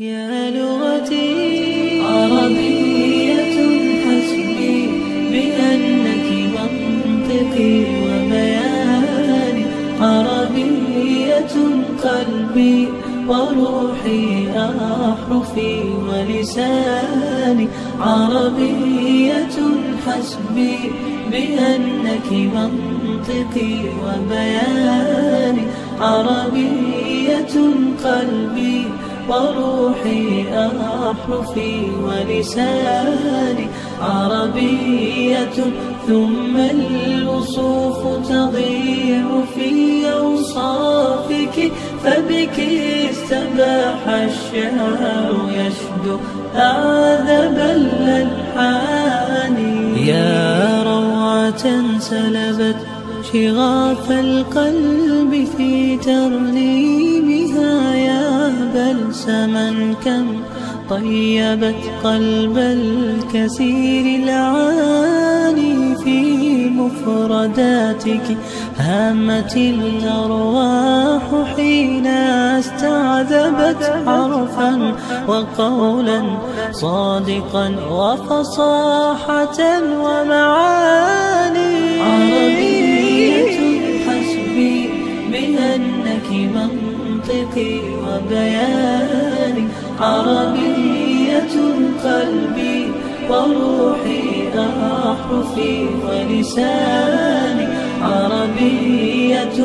يا لغتي عربية حسبي بأنك منطقي وبياني، عربية قلبي وروحي أحرفي ولساني، عربية حسبي بأنك منطقي وبياني، عربية قلبي وروحي أحرفي ولساني، عربية ثم الوصوف تضيع في أوصافك، فبك استباح الشعر يشدو أعذب الألحان. يا روعة سلبت شغاف القلب في ترنيمها، يا بلسما كم طيبت قلب الكثير العاني، في مفرداتك هامت الأرواح حين استعذبت حرفا وقولا صادقا وفصاحة ومعاني. عربية حسبي بأنك منطقي وبياني، عربية قلبي وروحي أحرفي ولساني، عربية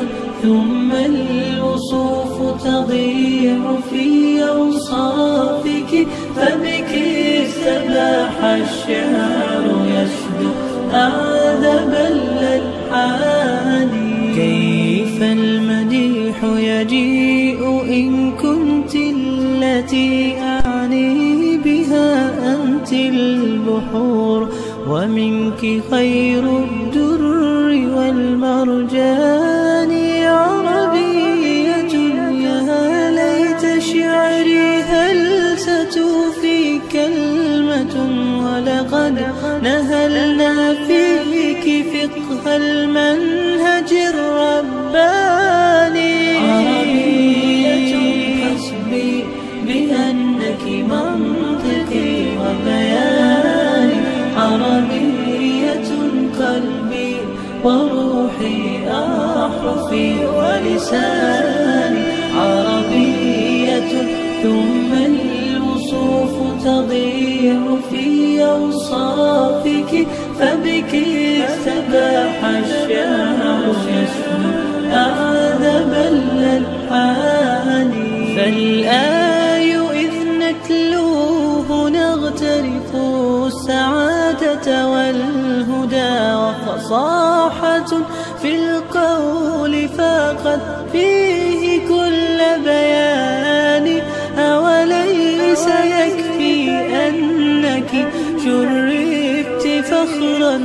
ثم الوصوف تضيع في أوصافك، فبك استباح الشعر يشدو أعذب الألحان. كيف المديح يجيء إن كنت التي أعني بها أنت البحور، ومنك خير الدر والمرجان. عربية يا ليت شعري هل ستوفي كلمة، ولقد نهلنا فيك فقه المنهج الرباني. عربية حسبي بأنك منطقي وبياني، عربية قلبي وروحي أحرفي ولساني، عربية ثم الوصوف تضيع في أوصافك، فبك استباح الشعر يشدو أعذب الألحان. فالآي إذ نتلوه نغترف السعادة والهدى، وفصاحة في القول فاقت فيه كل بيان. أوليس يكفي أنك شرفت فخرا